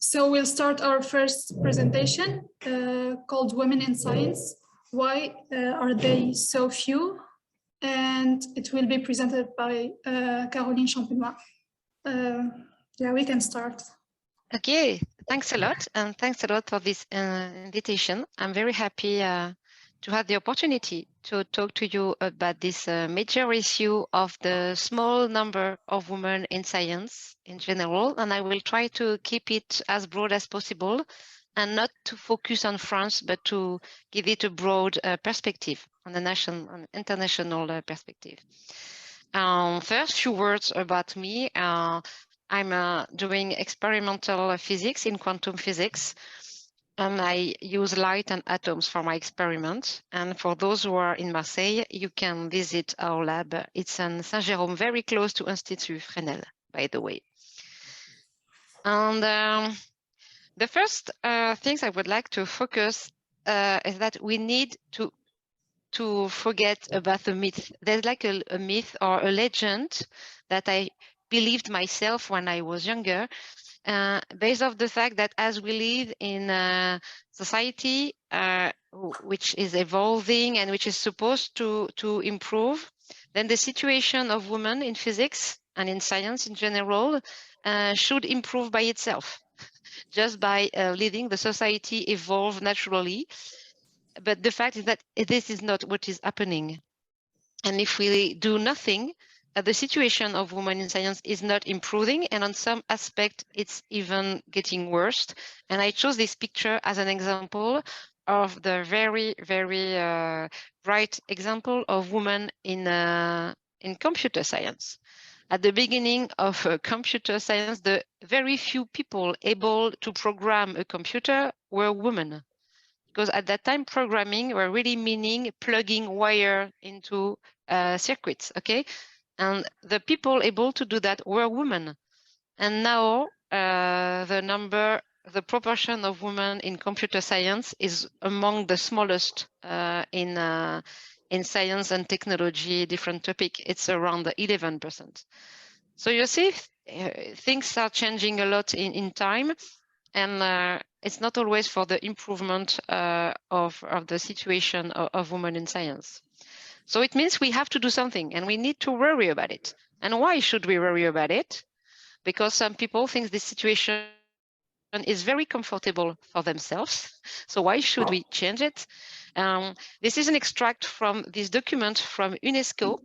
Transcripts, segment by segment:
So we'll start our first presentation called Women in Science. Why are they so few? And it will be presented by Caroline Champenois. Yeah, we can start. Okay, thanks a lot. And thanks a lot for this invitation. I'm very happy to have the opportunity to talk to you about this major issue of the small number of women in science in general. And I will try to keep it as broad as possible and not to focus on France, but to give it a broad perspective on the national and international perspective. First, few words about me. I'm doing experimental physics in quantum physics, and I use light and atoms for my experiment. And for those who are in Marseille, you can visit our lab. It's in Saint-Jérôme, very close to Institut Fresnel, by the way. And the first things I would like to focus is that we need to forget about the myth. There's like a myth or a legend that I believed myself when I was younger, based off the fact that as we live in a society which is evolving and which is supposed to improve, then the situation of women in physics and in science in general should improve by itself, just by letting the society evolve naturally. But the fact is that this is not what is happening. And if we do nothing, the situation of women in science is not improving, and on some aspect, it's even getting worse. And I chose this picture as an example of the very, very bright example of women in computer science. At the beginning of computer science, the very few people able to program a computer were women. Because at that time, programming were really meaning plugging wire into circuits, okay? And the people able to do that were women. And now the proportion of women in computer science is among the smallest in science and technology, different topic. It's around 11%. So you see, things are changing a lot in time. And it's not always for the improvement of the situation of women in science. So it means we have to do something and we need to worry about it. And why should we worry about it? Because some people think this situation is very comfortable for themselves. So why should we change it? This is an extract from this document from UNESCO,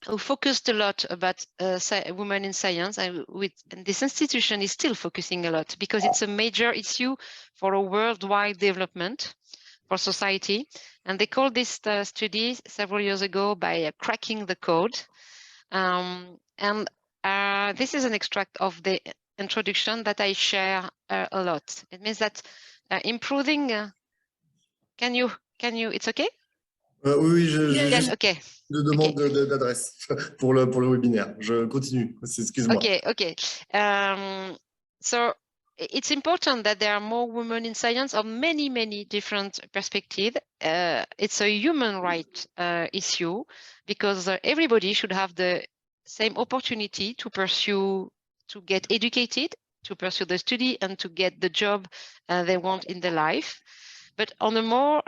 who focused a lot about women in science, and this institution is still focusing a lot because it's a major issue for a worldwide development for society. And they called this study several years ago by cracking the code. This is an extract of the introduction that I share a lot. It means that improving, can you, it's okay? Oui, juste okay. de demande d'adresse pour le webinaire. Je continue, excuse-moi. Okay. So it's important that there are more women in science on many different perspectives. It's a human right issue because everybody should have the same opportunity to pursue, to get educated, to pursue the study and to get the job they want in their life. But on a more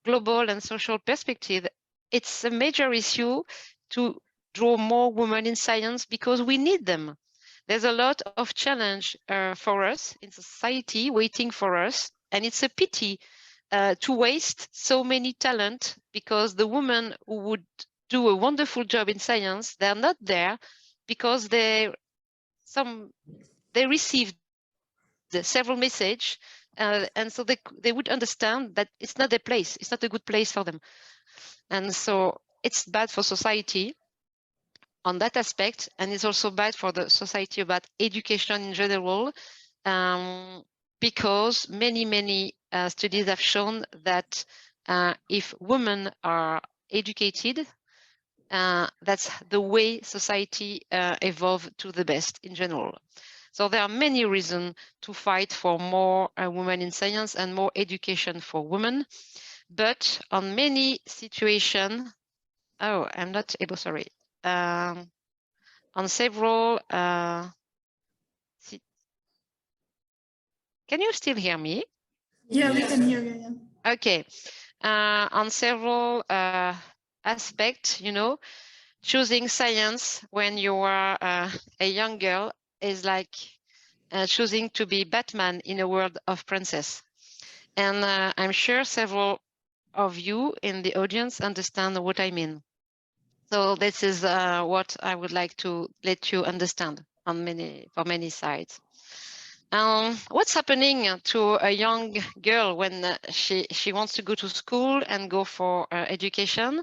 global and social perspective, it's a major issue to draw more women in science because we need them. There's a lot of challenge for us in society waiting for us. And it's a pity to waste so many talent because the women who would do a wonderful job in science, they're not there because they received several messages. And so they would understand that it's not their place. It's not a good place for them. And so it's bad for society on that aspect. And it's also bad for the society about education in general, because many studies have shown that if women are educated, that's the way society evolve to the best in general. So there are many reasons to fight for more women in science and more education for women. But on many situations, I'm not able, sorry. On several, Can you still hear me? Yeah, we can hear you. Yeah. Okay. On several aspects, you know, choosing science when you are a young girl is like choosing to be Batman in a world of princess. And I'm sure several of you in the audience understand what I mean. So this is what I would like to let you understand on for many sides. What's happening to a young girl when she wants to go to school and go for education?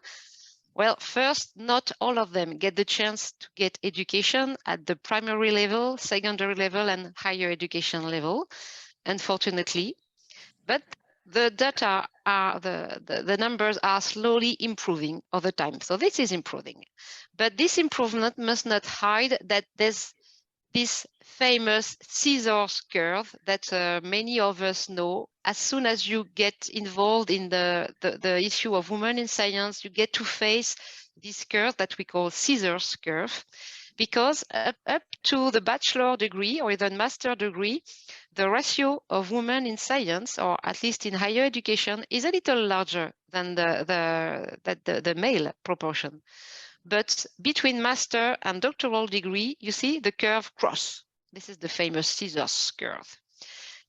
Well, first, not all of them get the chance to get education at the primary level, secondary level, and higher education level, unfortunately. But the data are, the numbers are slowly improving over time. So this is improving. But this improvement must not hide that there's this famous scissors curve that many of us know. As soon as you get involved in the issue of women in science, you get to face this curve that we call scissors curve, because up to the bachelor degree or even master degree, the ratio of women in science, or at least in higher education, is a little larger than the male proportion. But between master and doctoral degree, you see the curve cross. This is the famous scissors curve.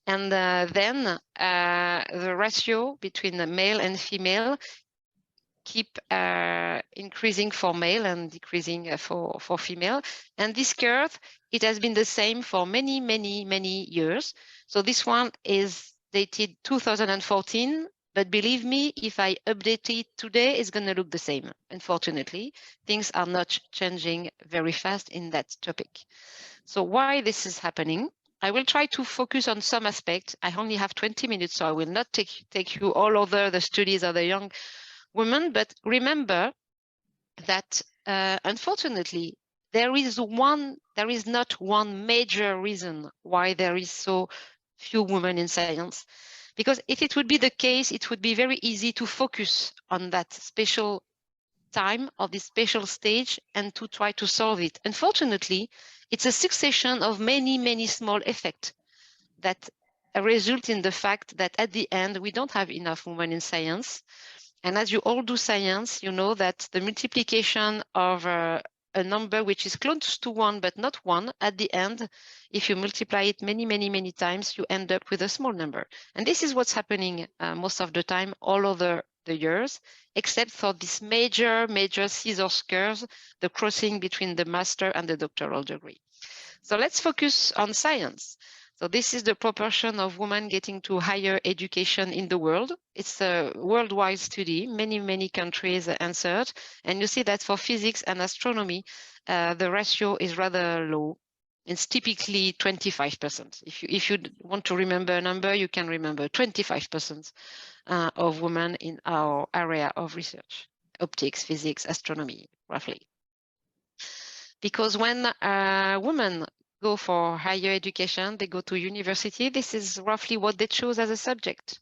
And then the ratio between the male and female keep increasing for male and decreasing for female. And this curve, it has been the same for many, many, many years. So this one is dated 2014. But believe me, if I update it today, it's going to look the same. Unfortunately, things are not changing very fast in that topic. So why this is happening? I will try to focus on some aspects. I only have 20 minutes, so I will not take you all over the studies of the young women. But remember that unfortunately, there is not one major reason why there is so few women in science. Because if it would be the case, it would be very easy to focus on that special time of this special stage and to try to solve it. Unfortunately, it's a succession of many, many small effects that result in the fact that at the end, we don't have enough women in science. And as you all do science, you know that the multiplication of a number which is close to 1 but not 1, at the end, if you multiply it many, many, many times, you end up with a small number. And this is what's happening most of the time all over the years, except for this major scissors curve, the crossing between the master and the doctoral degree. So let's focus on science. So this is the proportion of women getting to higher education in the world. It's a worldwide study, many, many countries answered. And you see that for physics and astronomy, the ratio is rather low. It's typically 25%. If you want to remember a number, you can remember 25% of women in our area of research, optics, physics, astronomy, roughly. Because when women go for higher education, they go to university, this is roughly what they choose as a subject.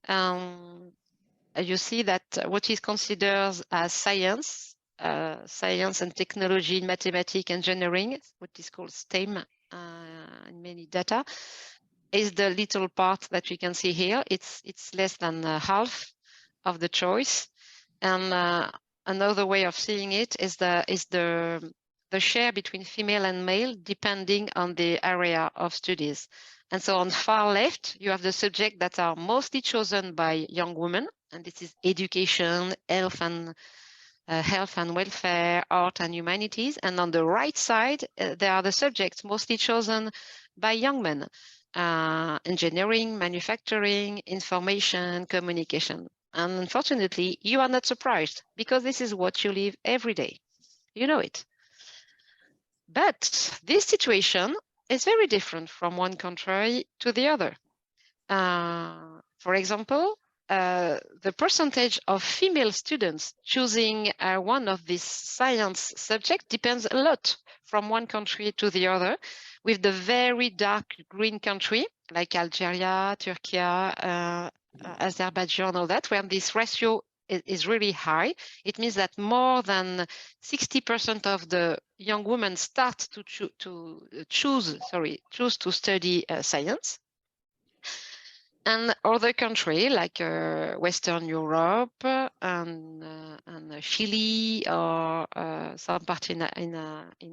You see that what is considered as science and technology, mathematics, engineering, what is called STEM in many data, is the little part that we can see here. It's less than half of the choice. And another way of seeing it is the share between female and male depending on the area of studies. And so on far left, you have the subjects that are mostly chosen by young women, and this is education, health and welfare, art and humanities. And on the right side, there are the subjects mostly chosen by young men, engineering, manufacturing, information, communication. And unfortunately, you are not surprised because this is what you live every day. You know it. But this situation is very different from one country to the other. For example, the percentage of female students choosing one of these science subjects depends a lot from one country to the other, with the very dark green country like Algeria, Turkey, Azerbaijan, all that, where this ratio is really high. It means that more than 60% of the young women start to choose to study science. And other countries like Western Europe and Chile or some part in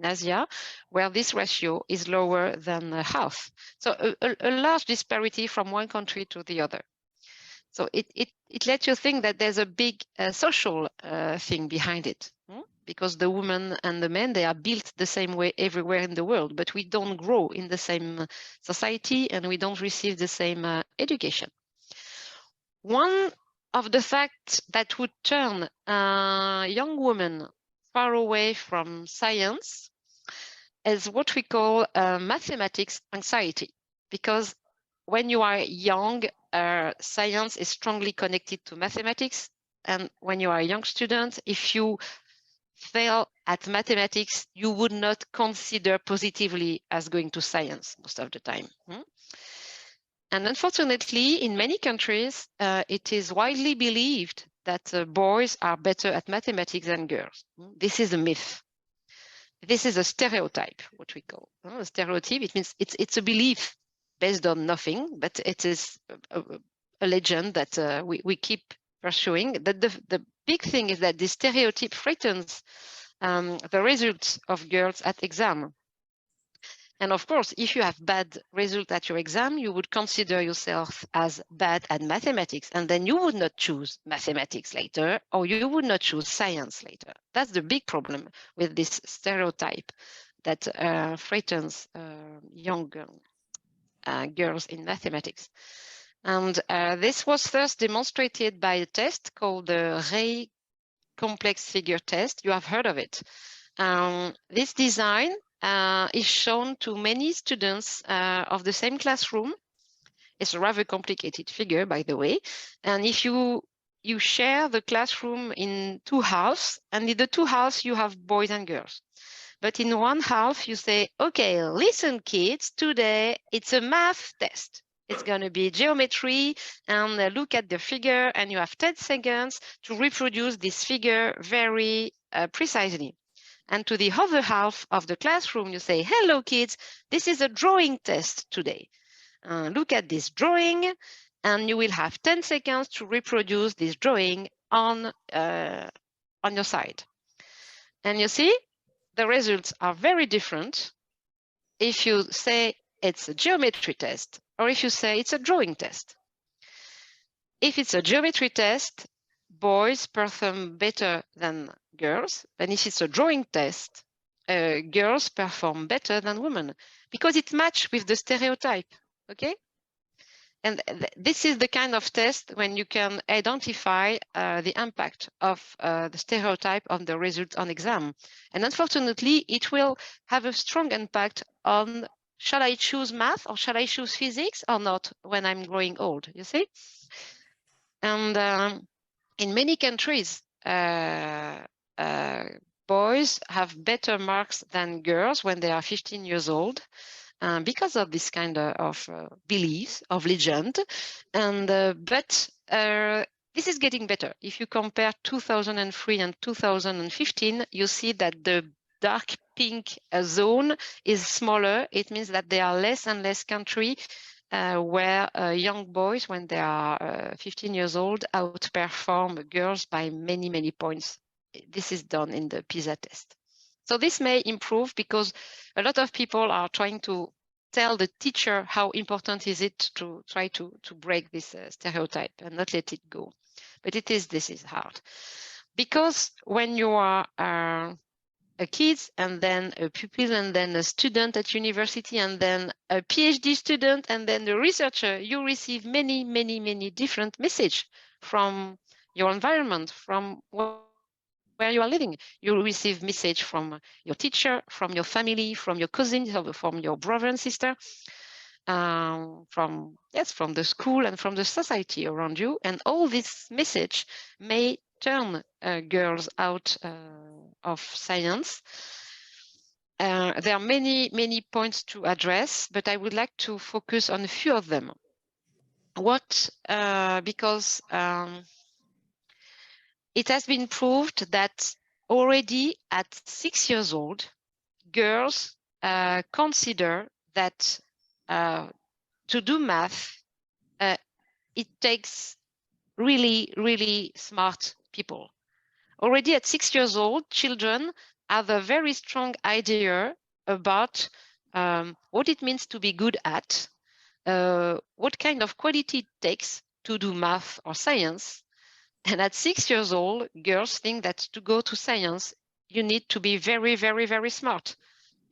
Asia, where this ratio is lower than half. So a large disparity from one country to the other. So it lets you think that there's a big social thing behind it, because the women and the men, they are built the same way everywhere in the world, but we don't grow in the same society and we don't receive the same education. One of the facts that would turn young women far away from science is what we call mathematics anxiety, because when you are young, science is strongly connected to mathematics. And when you are a young student, if you fail at mathematics, you would not consider positively as going to science most of the time. And unfortunately, in many countries, it is widely believed that boys are better at mathematics than girls. This is a myth. This is a stereotype, what we call a stereotype. It means it's a belief based on nothing, but it is a legend that we keep pursuing. The big thing is that this stereotype threatens the results of girls at exam. And of course, if you have bad result at your exam, you would consider yourself as bad at mathematics, and then you would not choose mathematics later, or you would not choose science later. That's the big problem with this stereotype that threatens young girls in mathematics. And this was first demonstrated by a test called the Ray complex figure test. You have heard of it. This design is shown to many students of the same classroom. It's a rather complicated figure, by the way. And if you share the classroom in two halves, and in the two halves you have boys and girls. But in one half you say, okay, listen kids, today it's a math test. It's going to be geometry, and look at the figure, and you have 10 seconds to reproduce this figure very precisely. And to the other half of the classroom, you say, hello, kids, this is a drawing test today. Look at this drawing, and you will have 10 seconds to reproduce this drawing on your side. And you see, the results are very different if you say it's a geometry test or if you say it's a drawing test. If it's a geometry test, boys perform better than girls. And if it's a drawing test, girls perform better than women because it matches with the stereotype, okay? And this is the kind of test when you can identify the impact of the stereotype on the results on exam. And unfortunately, it will have a strong impact on, shall I choose math or shall I choose physics or not when I'm growing old, you see? And in many countries, boys have better marks than girls when they are 15 years old. Because of this kind of beliefs, of legend. But this is getting better. If you compare 2003 and 2015, you see that the dark pink zone is smaller. It means that there are less and less countries where young boys, when they are 15 years old, outperform girls by many, many points. This is done in the PISA test. So this may improve because a lot of people are trying to tell the teacher how important is it to try to break this stereotype and not let it go. But this is hard. Because when you are a kid and then a pupil and then a student at university and then a PhD student and then a researcher, you receive many, many, many different messages from your environment, from where you are living. You receive message from your teacher, from your family, from your cousins, from your brother and sister, from the school and from the society around you. And all this message may turn girls out of science. There are many, many points to address, but I would like to focus on a few of them. Because it has been proved that already at 6 years old, girls consider that to do math it takes really, really smart people. Already at 6 years old, children have a very strong idea about what it means to be good at, what kind of quality it takes to do math or science. And at 6 years old, girls think that to go to science, you need to be very, very, very smart.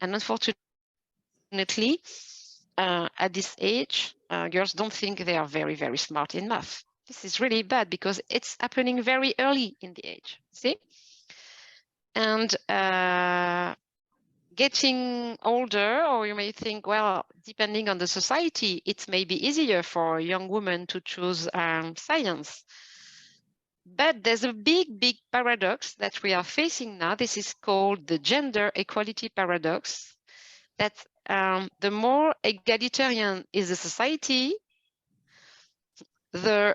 And unfortunately, at this age, girls don't think they are very, very smart in math. This is really bad because it's happening very early in the age, see? And getting older, or you may think, well, depending on the society, it may be easier for a young woman to choose science. But there's a big, big paradox that we are facing now. This is called the gender equality paradox, that the more egalitarian is a society, the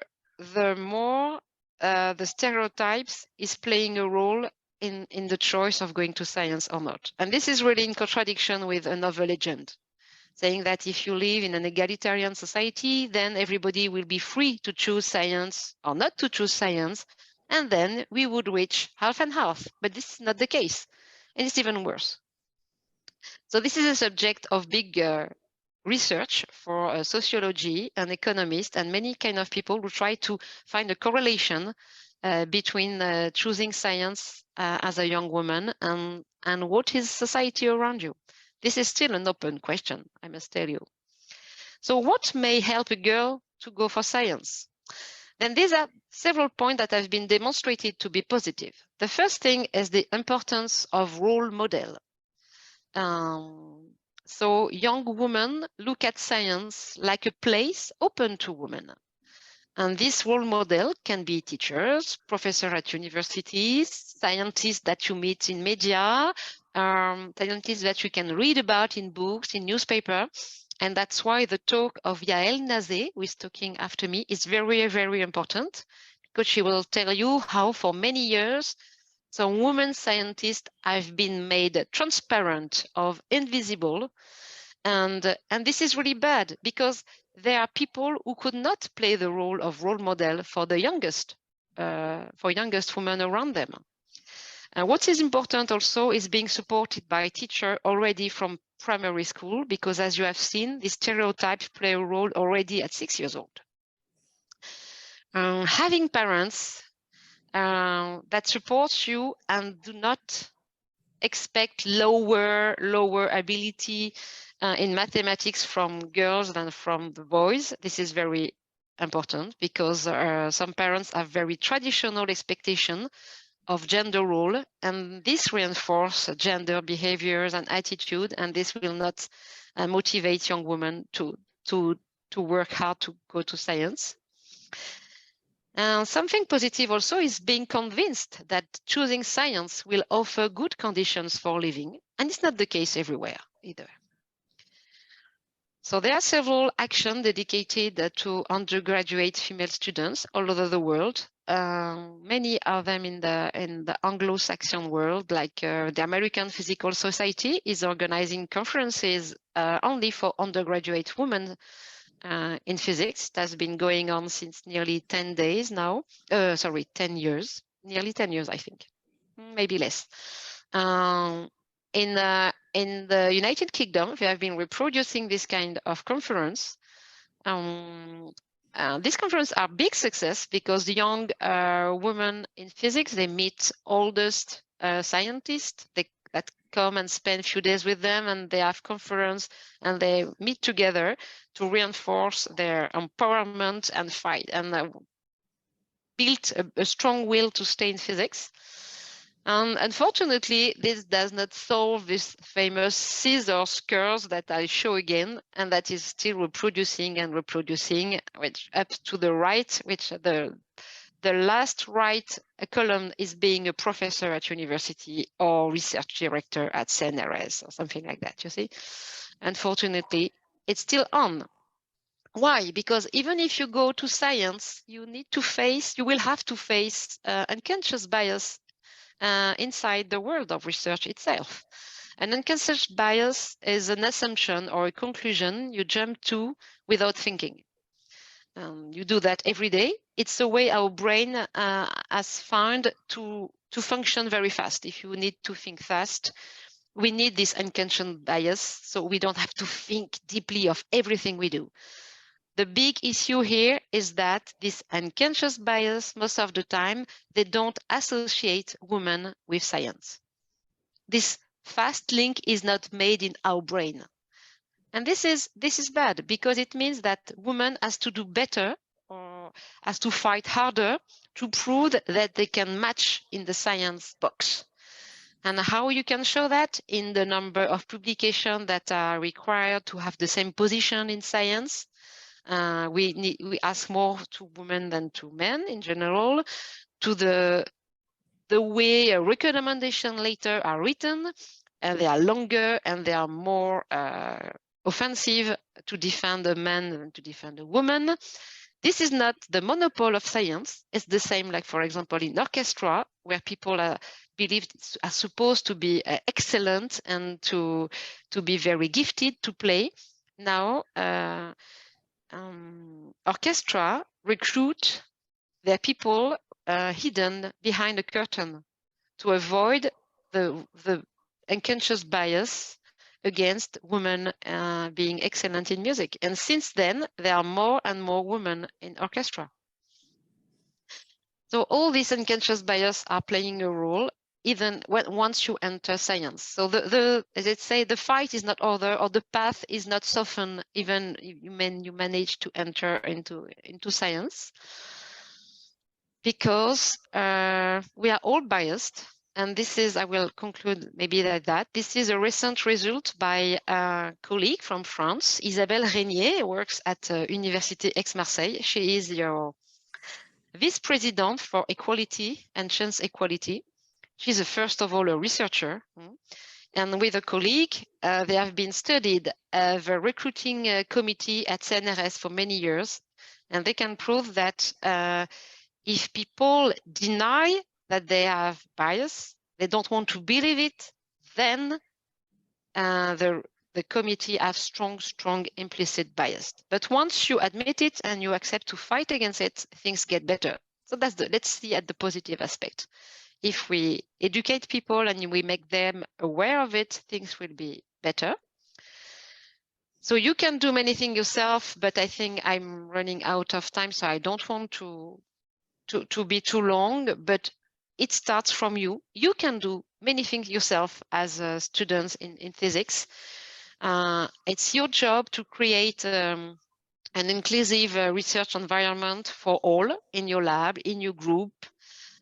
more the stereotypes is playing a role in the choice of going to science or not. And this is really in contradiction with another legend, saying that if you live in an egalitarian society, then everybody will be free to choose science or not to choose science, and then we would reach half and half. But this is not the case, and it's even worse. So this is a subject of big research for sociology and economists and many kind of people who try to find a correlation between choosing science as a young woman and what is society around you. This is still an open question, I must tell you. So what may help a girl to go for science? Then these are several points that have been demonstrated to be positive. The first thing is the importance of role model. So young women look at science like a place open to women. And this role model can be teachers, professors at universities, scientists that you meet in media, scientists that you can read about in books, in newspaper. And that's why the talk of Yael Nazé, who is talking after me, is very, very important, because she will tell you how for many years, some women scientists have been made transparent or invisible. And this is really bad because there are people who could not play the role of role model for the youngest women around them. And what is important also is being supported by a teacher already from primary school, because as you have seen, these stereotypes play a role already at 6 years old. Having parents that support you and do not expect lower ability in mathematics from girls than from the boys. This is very important because some parents have very traditional expectation of gender role, and this reinforce gender behaviors and attitude, and this will not motivate young women to work hard to go to science. Something positive also is being convinced that choosing science will offer good conditions for living, and it's not the case everywhere either. So there are several actions dedicated to undergraduate female students all over the world. Many of them in the Anglo-Saxon world, like the American Physical Society is organizing conferences only for undergraduate women in physics. It has been going on since nearly 10 days now. 10 years, nearly 10 years, I think, maybe less. In the United Kingdom, they have been reproducing this kind of conference. These conferences are big success because the young women in physics, they meet oldest scientists that come and spend a few days with them, and they have conference and they meet together to reinforce their empowerment and fight and build a strong will to stay in physics. Unfortunately, this does not solve this famous scissors curve that I show again, and that is still reproducing and reproducing, which up to the right, which the last right column is being a professor at university or research director at CNRS or something like that, you see. Unfortunately, it's still on. Why? Because even if you go to science, you will have to face unconscious bias inside the world of research itself. An unconscious bias is an assumption or a conclusion you jump to without thinking. you do that every day. It's a way our brain has found to function very fast. If you need to think fast, we need this unconscious bias, so we don't have to think deeply of everything we do. The big issue here is that this unconscious bias, most of the time, they don't associate women with science. This fast link is not made in our brain. And this is bad, because it means that women has to do better or has to fight harder to prove that they can match in the science box. And how you can show that? In the number of publications that are required to have the same position in science. We ask more to women than to men in general, to the way a recommendation letter are written, and they are longer and they are more offensive to defend a man than to defend a woman. This is not the monopoly of science. It's the same, like, for example, in orchestra, where people are believed are supposed to be excellent and to be very gifted to play. Now, orchestra recruit their people hidden behind a curtain to avoid the unconscious bias against women being excellent in music. And since then, there are more and more women in orchestra. So all these unconscious bias are playing a role even once you enter science. So as I say, the fight is not over, or the path is not softened even when you manage to enter into science, because we are all biased. And this is, I will conclude maybe like that. This is a recent result by a colleague from France, Isabelle Régnier, works at Université Aix-Marseille. She is your vice-president for equality and chance equality. She's first of all a researcher. And with a colleague, they have been studied the recruiting committee at CNRS for many years. And they can prove that if people deny that they have bias, they don't want to believe it, then the committee has strong implicit bias. But once you admit it and you accept to fight against it, things get better. So let's see at the positive aspect. If we educate people and we make them aware of it, things will be better. So you can do many things yourself, but I think I'm running out of time, so I don't want to be too long, but it starts from you. You can do many things yourself as students in physics. It's your job to create an inclusive research environment for all in your lab, in your group.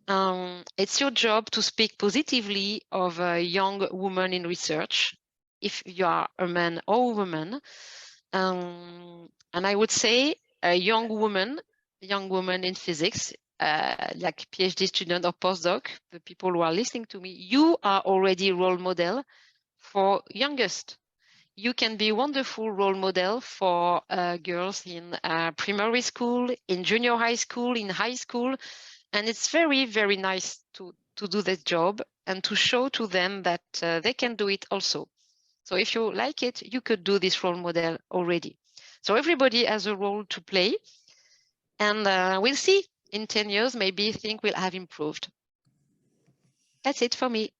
It's your job to speak positively of a young woman in research, if you are a man or a woman. And I would say a young woman in physics, like PhD student or postdoc, the people who are listening to me, you are already a role model for youngest. You can be a wonderful role model for girls in primary school, in junior high school, in high school. And it's very, very nice to do that job and to show to them that they can do it also. So if you like it, you could do this role model already. So everybody has a role to play. And we'll see in 10 years, maybe things will have improved. That's it for me.